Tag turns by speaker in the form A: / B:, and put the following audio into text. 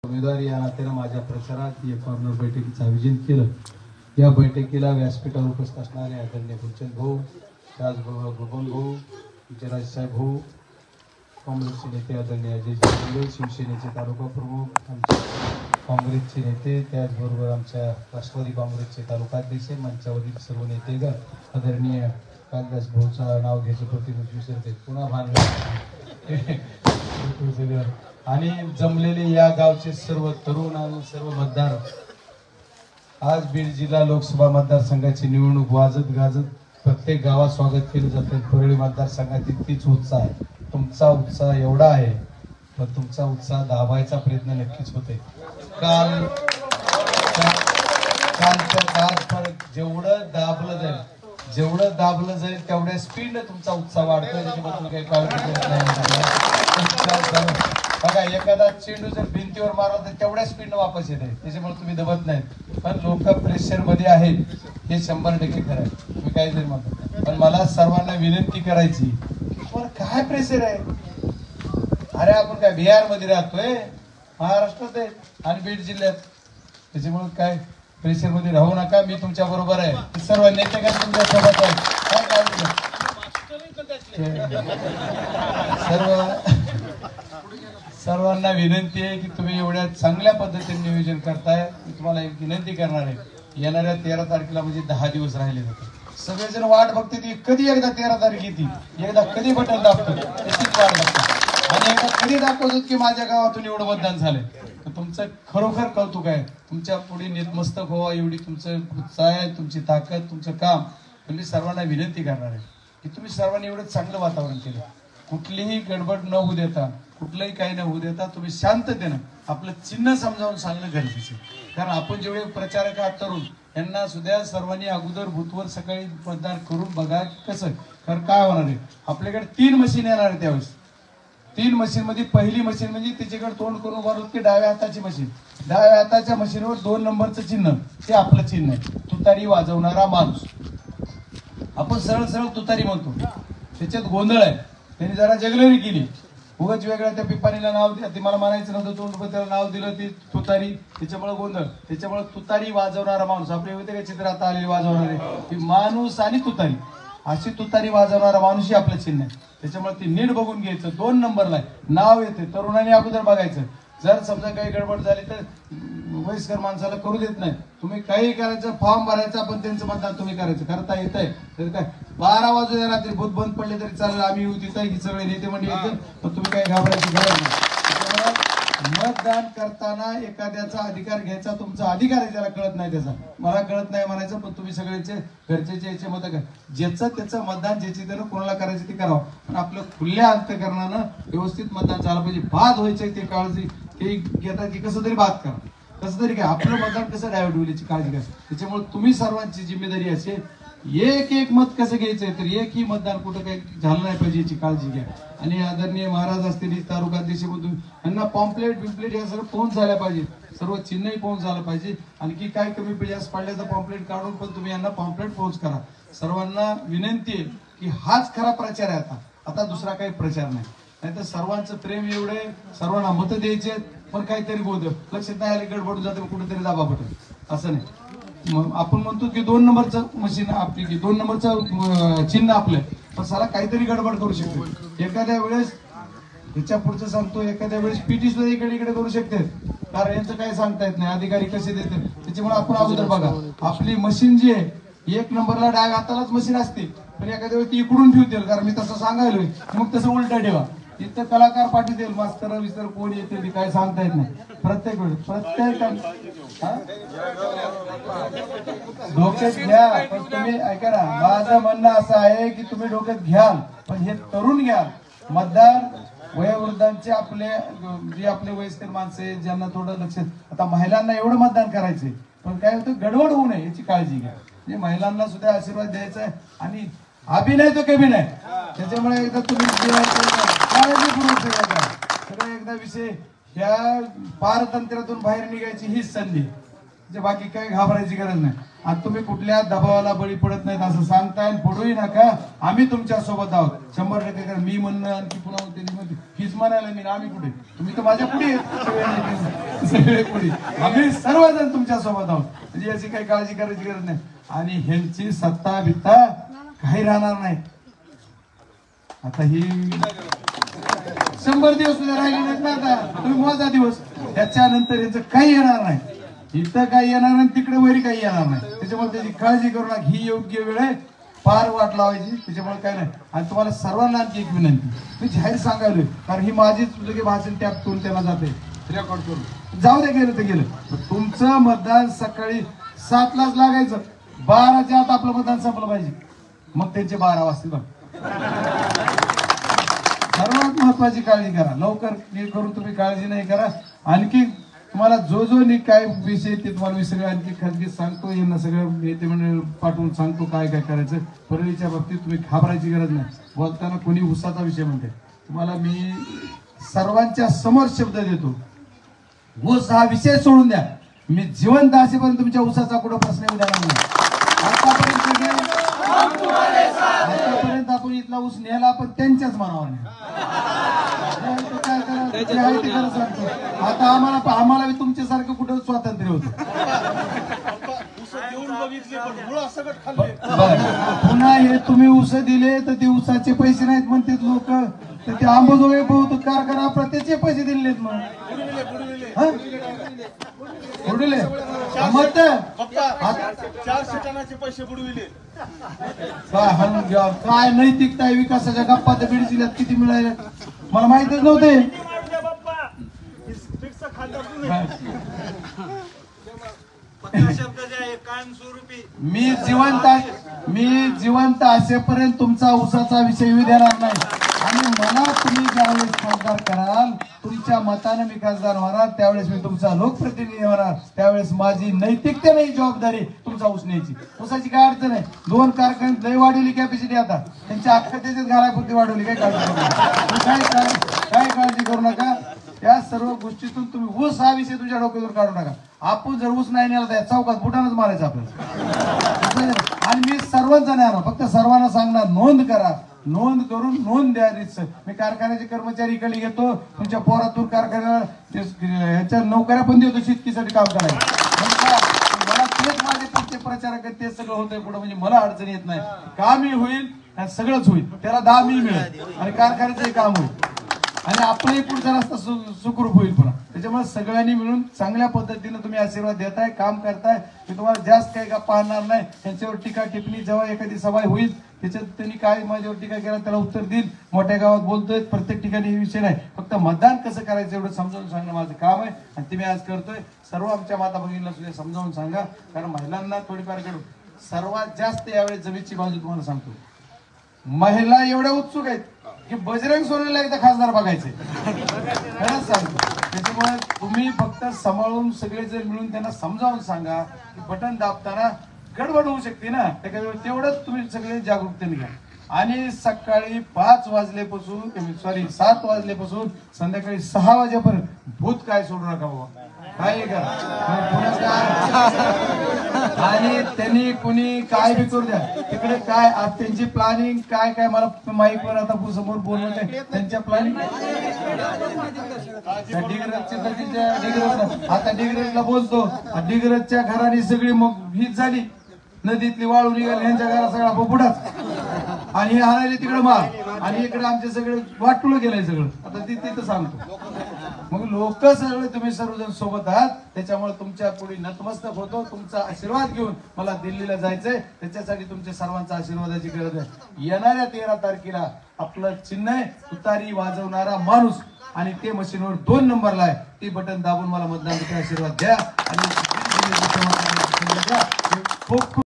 A: उमेदवारी या नात्याने माझ्या प्रचारात या कॉर्नर बैठकीचं आयोजन केलं। या बैठकीला व्यासपीठावर उपस्थित असणारे आदरणीय गुलचंद भाऊ, त्याचबरोबर बबन भाऊ, विजयराज साहेब भाऊ, काँग्रेसचे नेते आदरणीय अजय जगदळे, शिवसेनेचे तालुका प्रमुख, आमचे काँग्रेसचे नेते, त्याचबरोबर आमच्या राष्ट्रवादी काँग्रेसचे तालुकाध्यक्ष, मंचावरील सर्व नेतेगण, आदरणीय कालिदास भाऊचं नाव घ्यायचं प्रतिनिधी विसरते पुन्हा आणि जमलेले या गावचे सर्व तरुण आणि सर्व मतदार। आज बीड जिल्हा लोकसभा मतदारसंघाची निवडणूक वाजत गाजत प्रत्येक गावात स्वागत केलं जाते। परळी मतदारसंघात तीच उत्साह आहे। तुमचा उत्साह एवढा आहे पण तुमचा उत्साह दाबायचा प्रयत्न नक्कीच होते। जेवढं दाबलं जाईल तेवढ्या स्पीडने तुमचा उत्साह वाढतोय। त्याच्यामुळे काही काळजी नाही। बघा, एखादा चेंडू जर भिंतीवर मारला तर तेवढ्या स्पीडने वापस येते, त्याच्यामुळे तुम्ही दबत नाहीत। पण लोक प्रेशर मध्ये आहेत हे 100% खरं आहे, तुम्ही काही जरी म्हणता। पण मला सर्वांना विनंती करायची, पण काय प्रेशर आहे? अरे आपण काय बिहार मध्ये राहतोय, महाराष्ट्रात आहे आणि बीड जिल्ह्यात, त्याच्यामुळे काय प्रेशर मध्ये राहू नका। मी तुमच्या बरोबर आहे, सर्व नेतेगण तुमच्या सोबत आहेत। सर्वांना विनंती आहे की तुम्ही एवढ्या चांगल्या पद्धतीने नियोजन करताय। मी तुम्हाला एक विनंती करणार आहे, येणाऱ्या 13 तारखेला म्हणजे 10 दिवस राहिले होते। सगळेजण वाट बघते ती कधी एकदा 13 तारीख येते, एकदा कधी बटन दाबतो त्याचीच वाट बघतो आणि एकदा कधी दाखवतो की माझ्या गावातून एवढं मतदान झालंय। तर तुमचं खरोखर कौतुक आहे, तुमच्या पुढे नतमस्तक व्हावा एवढी तुमचं उत्साह आहे, तुमची ताकद, तुमचं काम। मी सर्वांना विनंती करणार आहे की तुम्ही सर्वांनी एवढं चांगलं वातावरण केलं, कुठलीही गडबड न होऊ देता, कुठलंही काही न होऊ देता तुम्ही शांततेनं आपलं चिन्ह समजावून सांगणं गरजेचं आहे। कारण आपण जेवढे प्रचारक आहात तरुण, यांना सुद्धा सर्वांनी अगोदर भूतवर सकाळी मतदान करून बघा कसं। कारण काय होणार आहे, आपल्याकडे 3 मशीन येणार आहे त्यावेळेस। 3 मशीन मध्ये पहिली मशीन म्हणजे त्याच्याकडे तोंड करून उभारलं की डाव्या हाताची मशीन, डाव्या हाताच्या मशीनवर 2 नंबरचं चिन्ह, ते आपलं चिन्ह आहे, तुतारी वाजवणारा माणूस। आपण सरळ सरळ तुतारी म्हणतो, त्याच्यात गोंधळ आहे। त्यांनी जरा जगलेली केली, उगाच वेगळ्या त्या पिपाणीला नाव ते मला म्हणायचं नव्हतं, तोंड त्याला नाव दिलं ती तुतारी, त्याच्यामुळे गोंधळ। त्याच्यामुळे तुतारी वाजवणारा माणूस, आपले होते का चित्रात आलेले वाजवणारे की माणूस आणि तुतारी, अशी तुतारी वाजवणारा माणूस ही आपलं चिन्ह आहे। त्याच्यामुळे ती नीट बघून घ्यायचं। 2 नंबरला नाव येते, तरुणांनी अगोदर बघायचं। जर समजा काही गडबड झाली तर वयस्कर माणसाला करू देत नाही, तुम्ही काही करायचं, फॉर्म भरायचा, पण त्यांचं मतदान तुम्ही करायचं। करता येतंय तर काय 12 वाजू द्या, रात्री भूत बंद पडले तरी चालेल, आम्ही येऊ तिथं की सगळे नेते मंडळी येतील, पण तुम्ही काही घाबरायची गरज नाही। मतदान करताना एखाद्याचा अधिकार घ्यायचा तुमचा अधिकार आहे, त्याला कळत नाही, त्याचा मला कळत नाही म्हणायचं, पण तुम्ही सगळ्याचे घरचे याचे मत करा, ज्याचं त्याचं मतदान ज्याची त्यानं कोणाला करायचं ते करावं। पण आपलं खुल्या अंतकरणानं व्यवस्थित मतदान झालं पाहिजे। बाद व्हायचे ते काळजी ते घेता की कसं तरी बाद करा, कसं तरी काय आपलं मतदान कसं डायव्हर्ट होईल याची काळजी घ्या। त्याच्यामुळे तुम्ही सर्वांची जिम्मेदारी असेल, एक मत कसं घ्यायचंय, तर एकही मतदान कुठं काही झालं नाही पाहिजे याची काळजी घ्या। आणि आदरणीय महाराज असतील, तालुकाध्यक्ष मधून यांना पॉम्पलेट बिम्पलेट या सगळं पोहोच झाल्या पाहिजे, सर्व चिन्हही पोहोच झालं पाहिजे। आणखी काय कमी जास्त पडल्याचं पॉम्पलेट काढून पण तुम्ही यांना पॉम्पलेट पोहोच करा। सर्वांना विनंती आहे की हाच खरा प्रचार आहे, आता दुसरा काही प्रचार नाही। नाहीतर सर्वांचं प्रेम एवढे, सर्वांना मतं द्यायचे, पण काहीतरी गोंधळ लक्षात नाही आले, गडबडून जाते, कुठेतरी दाबा पडत असं नाही। मग आपण म्हणतो की 2 नंबरचं मशीन आपली की 2 नंबरचं चिन्ह आपलं, पण साला काहीतरी गडबड करू शकतो। एखाद्या वेळेस ह्याच्या पुढचं सांगतो, एखाद्या वेळेस पीटी सुद्धा इकडे करू शकते, कारण यांचं काही सांगता येत नाही, अधिकारी कसे देते। त्याच्यामुळे आपण अगोदर बघा, आपली मशीन जी आहे 1 नंबरला डाव्या हातालाच मशीन असते, पण एखाद्या वेळेस ती इकडून ठेवतील, कारण मी तसं सांगायलोय, मग तसं उलटा ठेवा। इथं कलाकार पाठीतील मास्तर विस्तर कोण येते काय सांगता येत नाही। प्रत्येक वेळेस प्रत्येक डोक्यात घ्या, पण तुम्ही ऐका ना, माझं म्हणणं असं आहे की तुम्ही डोक्यात घ्याल, पण हे तरुण घ्याल। मतदार वयोवृद्धांचे आपले जे आपले वयस्कर माणसे ज्यांना थोडं लक्ष, आता महिलांना एवढं मतदान करायचंय, पण काय होतं गडबड होऊ नये याची काळजी घ्या। म्हणजे महिलांना सुद्धा आशीर्वाद द्यायचा आहे आणि अभिनय तो कमी नाही, त्याच्यामुळे एकदा तुम्ही सगळं एकदा विषय ह्या पारतंत्र्यातून बाहेर निघायची हीच संधी, बाकी काही घाबरायची गरज नाही। आणि तुम्ही कुठल्या दबावाला बळी पडत नाहीत असं सांगताय, पडूही नका, आम्ही तुमच्या सोबत आहोत 100%। मी म्हणणं आणखी पुन्हा हीच म्हणायला मी आम्ही कुठे, तुम्ही तर माझ्या पुढे सगळे पुढे आम्ही सर्वजण तुमच्या सोबत आहोत, म्हणजे याची काही काळजी करायची गरज नाही. आणि ह्यांची सत्ता बित्ता काही राहणार नाही. आता ही 100 दिवस सुद्धा राहिले नाहीत ना. आता तुम्ही मोजा दिवस, त्याच्यानंतर याचं काही येणार नाही. इथं काही येणार नाही, तिकडे वरी काही येणार नाही. त्याच्यामुळे त्याची काळजी करू नका. ही योग्य वेळ आहे, पार वाट लावायची. त्याच्यामुळे काय नाही. आणि तुम्हाला सर्वांना आणखी एक विनंती, मी जाहीर सांगायलोय, कारण ही माझीच लगे भाषण टॅप करून त्यांना जाते रेकॉर्ड करून. जाऊ दे, गेलं तर गेलं. तुमचं मतदान सकाळी 7लाच लागायचं. 12च्या आत आपलं मतदान संपलं पाहिजे. मग त्यांचे 12 वाजतील. बघ, सर्वात महत्वाची काळजी करा. लवकर करून तुम्ही काळजी नाही करा. आणखी तुम्हाला जो काय विषय ते तुम्हाला विसरले आणखी खाजगी सांगतो. यांना सगळं येते म्हणजे पाठवून सांगतो काय काय करायचं. परळीच्या बाबतीत तुम्ही घाबरायची गरज नाही. बोलताना कोणी उसाचा विषय म्हणते, तुम्हाला मी सर्वांच्या समोर शब्द देतो, ऊस हा विषय सोडून द्या. मी जिवंत असेपर्यंत तुमच्या ऊसाचा कुठं प्रश्न येऊ देणार नाही. आतापर्यंत आपण इथला ऊस नेला, पण त्यांच्याच मनावर नाही. आता आम्हाला तुमच्यासारखं कुठं स्वातंत्र्य होतं. पुन्हा हे तुम्ही ऊस दिले तर ते ऊसाचे पैसे नाहीत म्हणते लोक. तर ते आंबोजोगाई बहुत कारखाना आपला त्याचे पैसे दिलेत. मग बुडविले मत
B: 400 टनाचे पैसे बुडविले.
A: काय नैतिकता आहे विकासाच्या गप्पा तर बीड जिल्ह्यात किती मिळाले मला माहितच नव्हते. मी जिवंत असेपर्यंत तुमचा ऊसाचा विषय येऊ देणार नाही. आणि मला तुम्ही ज्यावेळेस खासदार कराल, तुमच्या मताने मी खासदार होणार, त्यावेळेस मी तुमचा लोकप्रतिनिधी होणार. त्यावेळेस माझी नैतिकता नाही जबाबदारी तुमचा ऊस न्यायची. ऊसाची काय अडचण आहे. 2 कारखान्यात लय वाढवली कॅपॅसिटी. आता त्यांच्या अख्खा त्याच्यात घालायपुरती वाढवली. काय काळजी करू नका. त्या सर्व गोष्टीतून तुम्ही ऊस हा विषय तुमच्या डोक्यातून काढू नका. आपण जर ऊस नाही नेला तर चौकात बुटानच मारायचं आपल्याला. आणि मी सर्वजण आहे, फक्त सर्वांना सांगणार, नोंद करा. नोंद करून नोंद द्या. मी कारखान्याचे कर्मचारी इकडे घेतो, तुमच्या पोरातून कारखान्याला ह्याच्या नोकऱ्या पण देतो शेतकीसाठी काम करायला. मला तेच माझे पुढचे प्रचारक ते सगळं होतंय पुढे, म्हणजे मला अडचण येत नाही. कामही होईल आणि सगळंच होईल. त्याला दाम मिळेल आणि कारखान्याचंही काम होईल आणि आपलाही पुढचा रस्ता सुखरूप होईल पुन्हा. त्याच्यामुळे सगळ्यांनी मिळून चांगल्या पद्धतीने तुम्ही आशीर्वाद देताय, काम करताय. मी तुम्हाला जास्त काही का पाहणार नाही. त्यांच्यावर टीका टिप्पणी जेव्हा एखादी सभा होईल त्याच्यात त्यांनी काय माझ्यावर टीका केला त्याला उत्तर देईल. मोठ्या गावात बोलतोय, प्रत्येक ठिकाणी हे विषय नाही. फक्त मतदान कसं करायचं एवढं समजावून सांगणं माझं काम आहे आणि ते मी आज करतोय. सर्व आमच्या माता भगिनीला सुद्धा समजावून सांगा, कारण महिलांना थोडीफार करू. सर्वात जास्त यावेळेस जमीनची बाजू तुम्हाला सांगतो, महिला एवढ्या उत्सुक आहेत की बजरंग सोरेला एकदा खासदार बघायचे. खरंच सांगतो. त्याच्यामुळे तुम्ही फक्त सांभाळून सगळेजण मिळून त्यांना समजावून सांगा की बटन दाबताना गडबड होऊ शकते ना. तेवढंच तुम्ही सगळे जागरूकतेने घ्या. आणि सकाळी 5 वाजल्यापासून 7 वाजल्यापासून संध्याकाळी 6 वाजेपर्यंत भूत काय सोडू नका बाबा. काय करा आणि त्यांनी कुणी काय बी करू द्या. तिकडे काय आज त्यांची प्लॅनिंग काय काय मला माईकवर आता समोर बोलवत आहे. त्यांच्या प्लॅनिंग आता डिग्रजला बोलतो. डिग्रजच्या घराने सगळी मग हीच झाली. नदीतली वाळू निघाली, यांच्या घरा सगळा बुडाच. आणि हे हाणायले तिकडे मार आणि इकडे आमचे सगळे वाटुळं गेलंय सगळं. आता तिथं सांगतो. मग लोक सगळे तुम्ही सर्वजण सोबत आहात. त्याच्यामुळे तुमच्या पुढे नतमस्तक होतो. तुमचा आशीर्वाद घेऊन मला दिल्लीला जायचंय. त्याच्यासाठी तुमच्या सर्वांचा आशीर्वादाची गरज आहे. येणाऱ्या 13 तारखेला आपलं चिन्ह आहे तुतारी वाजवणारा माणूस आणि ते मशीनवर 2 नंबरला आहे. ते बटन दाबून मला मतदानाचा आशीर्वाद द्या आणि खूप